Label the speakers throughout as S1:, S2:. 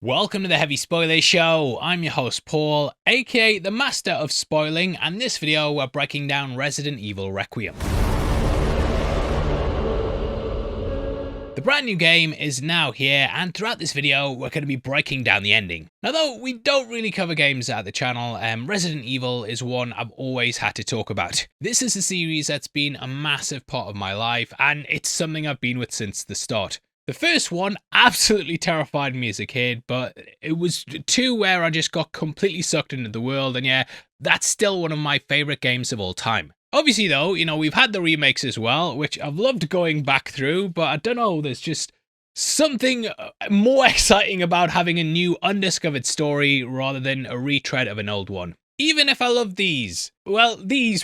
S1: Welcome to the Heavy Spoilers Show. I'm your host Paul, aka the Master of Spoiling, and in this video we're breaking down Resident Evil Requiem. The brand new game is now here, and throughout this video we're going to be breaking down the ending. Now though we don't really cover games at the channel, Resident Evil is one I've always had to talk about. This is a series that's been a massive part of my life, and it's something I've been with since the start. The first one absolutely terrified me as a kid, but it was two where I just got completely sucked into the world, and yeah, that's still one of my favourite games of all time. Obviously though, we've had the remakes as well, which I've loved going back through, but I don't know, there's just something more exciting about having a new undiscovered story rather than a retread of an old one. Even if I love these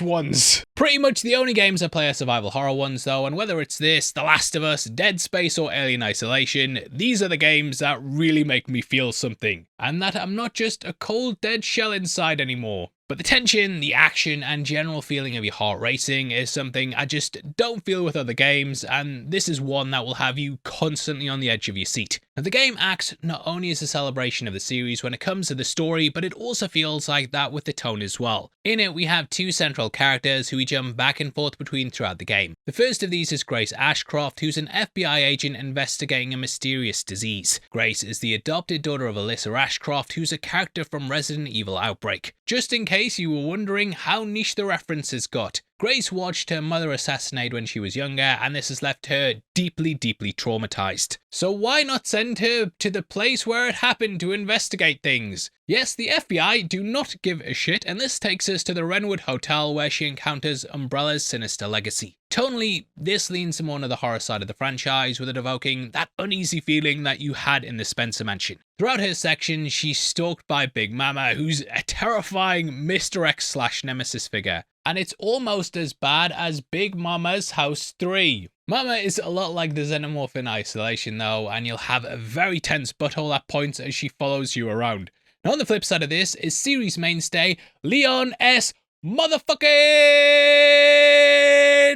S1: ones. Pretty much the only games I play are survival horror ones though, and whether it's this, The Last of Us, Dead Space or Alien Isolation, these are the games that really make me feel something. And that I'm not just a cold dead shell inside anymore. But the tension, the action, and general feeling of your heart racing is something I just don't feel with other games, and this is one that will have you constantly on the edge of your seat. Now, the game acts not only as a celebration of the series when it comes to the story, but it also feels like that with the tone as well. In it, we have two central characters who we jump back and forth between throughout the game. The first of these is Grace Ashcroft, who's an FBI agent investigating a mysterious disease. Grace is the adopted daughter of Alyssa Ashcroft, who's a character from Resident Evil Outbreak. Just in case you were wondering how niche the references got, Grace watched her mother assassinate when she was younger, and this has left her deeply traumatized. So why not send her to the place where it happened to investigate things? Yes, the FBI do not give a shit, and this takes us to the Wrenwood Hotel where she encounters Umbrella's sinister legacy. Tonally, this leans more to the horror side of the franchise, with it evoking that uneasy feeling that you had in the Spencer Mansion. Throughout her section, she's stalked by Big Mama, who's a terrifying Mr. X/Nemesis figure. And it's almost as bad as Big Mama's House 3. Mama is a lot like the Xenomorph in Isolation though, and you'll have a very tense butthole at points as she follows you around. Now on the flip side of this is series mainstay Leon S. Motherfucking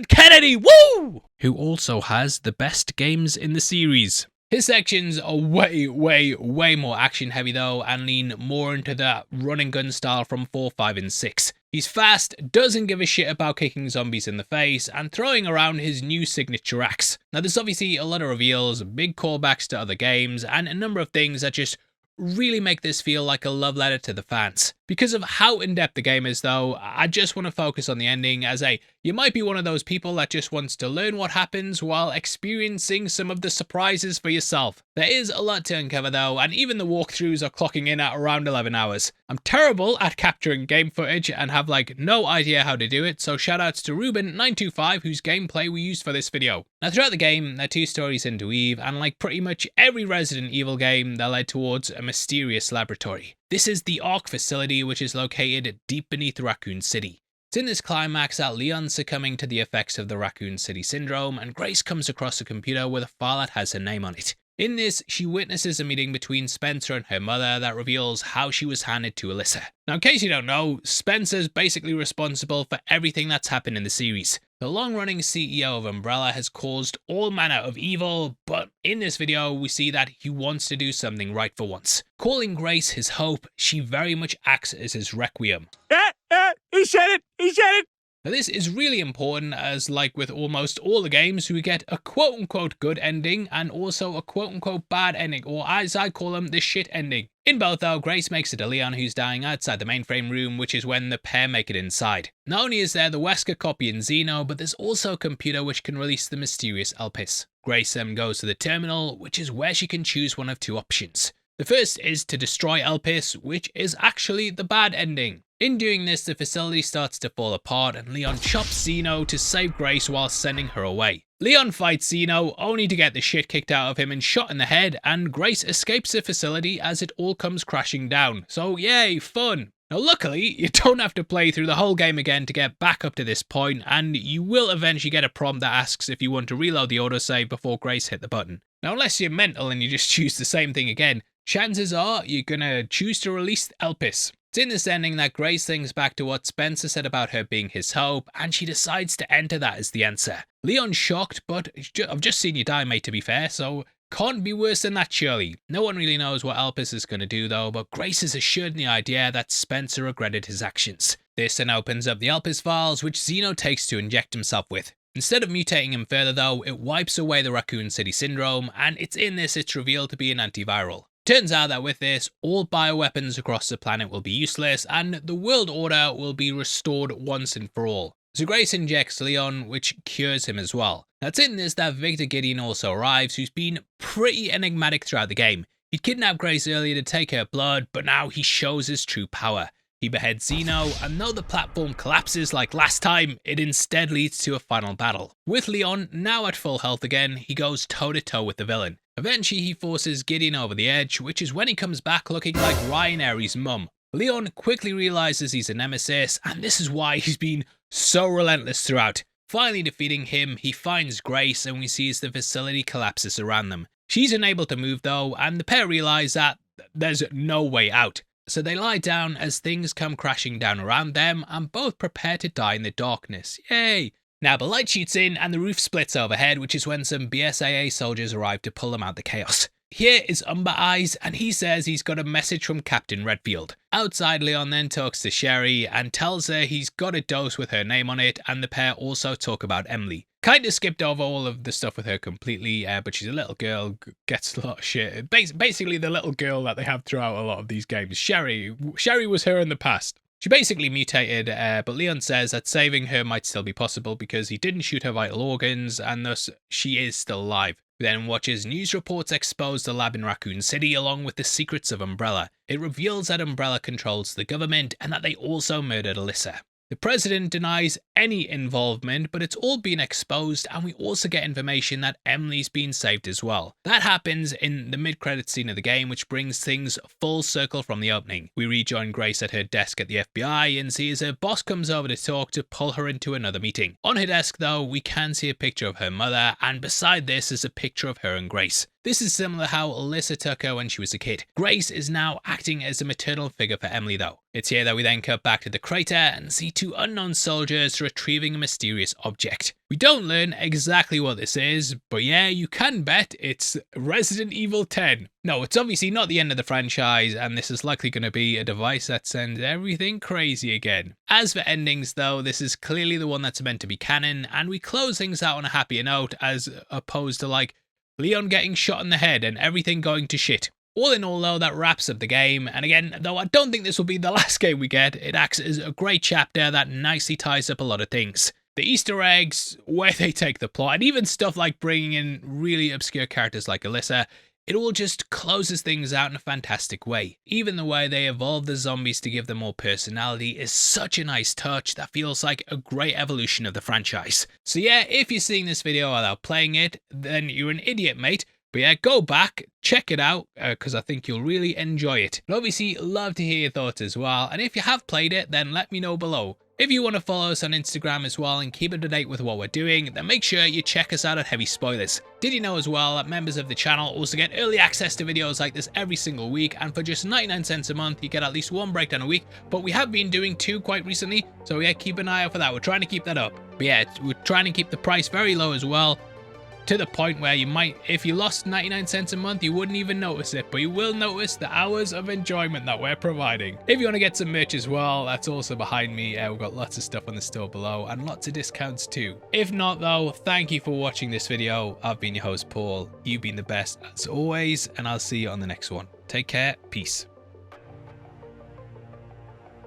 S1: Kennedy, woo! Who also has the best games in the series. His sections are way more action heavy though, and lean more into that run and gun style from 4, 5 and 6. He's fast, doesn't give a shit about kicking zombies in the face, and throwing around his new signature axe. Now there's obviously a lot of reveals, big callbacks to other games, and a number of things that just really make this feel like a love letter to the fans. Because of how in-depth the game is though, I just want to focus on the ending, as you might be one of those people that just wants to learn what happens while experiencing some of the surprises for yourself. There is a lot to uncover though, and even the walkthroughs are clocking in at around 11 hours. I'm terrible at capturing game footage and have no idea how to do it, so shoutouts to Ruben925 whose gameplay we used for this video. Now throughout the game, there are two stories interweave, and like pretty much every Resident Evil game, they're led towards a mysterious laboratory. This is the ARC facility, which is located deep beneath Raccoon City. It's in this climax that Leon's succumbing to the effects of the Raccoon City syndrome, and Grace comes across a computer with a file that has her name on it. In this, she witnesses a meeting between Spencer and her mother that reveals how she was handed to Alyssa. Now in case you don't know, Spencer's basically responsible for everything that's happened in the series. The long-running CEO of Umbrella has caused all manner of evil, but in this video we see that he wants to do something right for once. Calling Grace his hope, she very much acts as his requiem. He said it! Now this is really important, as like with almost all the games, we get a quote-unquote good ending and also a quote-unquote bad ending, or as I call them, the shit ending. In both though, Grace makes it to Leon, who's dying outside the mainframe room, which is when the pair make it inside. Not only is there the Wesker copy in Xeno, but there's also a computer which can release the mysterious Elpis. Grace then goes to the terminal, which is where she can choose one of two options. The first is to destroy Elpis, which is actually the bad ending. In doing this, the facility starts to fall apart, and Leon chops Xeno to save Grace while sending her away. Leon fights Xeno, only to get the shit kicked out of him and shot in the head, and Grace escapes the facility as it all comes crashing down. So yay, fun! Now luckily, you don't have to play through the whole game again to get back up to this point, and you will eventually get a prompt that asks if you want to reload the autosave before Grace hit the button. Now unless you're mental and you just choose the same thing again, chances are you're gonna choose to release Elpis. It's in this ending that Grace thinks back to what Spencer said about her being his hope, and she decides to enter that as the answer. Leon's shocked, but I've just seen you die, mate, to be fair, so Can't be worse than that, surely. No one really knows what Elpis is going to do though, but Grace is assured in the idea that Spencer regretted his actions. This then opens up the Elpis files, which Zeno takes to inject himself with. Instead of mutating him further though, it wipes away the Raccoon City Syndrome, and it's revealed to be an antiviral. Turns out that with this, all bioweapons across the planet will be useless, and the world order will be restored once and for all. So Grace injects Leon, which cures him as well. Now it's in this that Victor Gideon also arrives, who's been pretty enigmatic throughout the game. He'd kidnapped Grace earlier to take her blood, but now he shows his true power. He beheads Zeno, and though the platform collapses like last time, it instead leads to a final battle. With Leon now at full health again, he goes toe-to-toe with the villain. Eventually he forces Gideon over the edge, which is when he comes back looking like Ryan Aries' mum. Leon quickly realizes he's a nemesis, and this is why he's been so relentless throughout. Finally defeating him, he finds Grace, and we see as the facility collapses around them. She's unable to move though, and the pair realize that there's no way out. So they lie down as things come crashing down around them, and both prepare to die in the darkness. Yay! Now the light shoots in and the roof splits overhead, which is when some BSAA soldiers arrive to pull them out the chaos. Here is Umber Eyes, and he says he's got a message from Captain Redfield. Outside, Leon then talks to Sherry and tells her he's got a dose with her name on it, and the pair also talk about Emily. Kinda skipped over all of the stuff with her completely, but she's a little girl, gets a lot of shit. Basically the little girl that they have throughout a lot of these games. Sherry was her in the past. She basically mutated, but Leon says that saving her might still be possible because he didn't shoot her vital organs, and thus she is still alive. He then watches news reports expose the lab in Raccoon City along with the secrets of Umbrella. It reveals that Umbrella controls the government and that they also murdered Alyssa. The president denies any involvement, but it's all been exposed, and we also get information that Emily's been saved as well. That happens in the mid-credits scene of the game, which brings things full circle from the opening. We rejoin Grace at her desk at the FBI and see as her boss comes over to talk to pull her into another meeting. On her desk though, we can see a picture of her mother, and beside this is a picture of her and Grace. This is similar how Alyssa took her when she was a kid. Grace is now acting as a maternal figure for Emily though. It's here that we then cut back to the crater and see two unknown soldiers retrieving a mysterious object. We don't learn exactly what this is, but yeah, you can bet it's Resident Evil 10. No, it's obviously not the end of the franchise, and this is likely going to be a device that sends everything crazy again. As for endings though, this is clearly the one that's meant to be canon, and we close things out on a happier note as opposed to like Leon getting shot in the head and everything going to shit. All in all though, that wraps up the game, and again, though I don't think this will be the last game we get, it acts as a great chapter that nicely ties up a lot of things. The Easter eggs, where they take the plot, and even stuff like bringing in really obscure characters like Alyssa, it all just closes things out in a fantastic way. Even the way they evolve the zombies to give them more personality is such a nice touch that feels like a great evolution of the franchise. So yeah, if you're seeing this video without playing it, then you're an idiot, mate. But yeah, go back, check it out, because I think you'll really enjoy it. And obviously, love to hear your thoughts as well, and if you have played it, then let me know below. If you want to follow us on Instagram as well and keep up to date with what we're doing, then make sure you check us out at Heavy Spoilers. Did you know as well that members of the channel also get early access to videos like this every single week, and for just 99 cents a month you get at least one breakdown a week, but we have been doing 2 quite recently, so yeah, keep an eye out for that. We're trying to keep that up. But yeah, we're trying to keep the price very low as well, to the point where you might, if you lost 99 cents a month, you wouldn't even notice it, but you will notice the hours of enjoyment that we're providing. If you want to get some merch as well, that's also behind me. We've got lots of stuff on the store below and lots of discounts too. If not though, thank you for watching this video. I've been your host Paul. You've been the best as always, and I'll see you on the next one. Take care. Peace.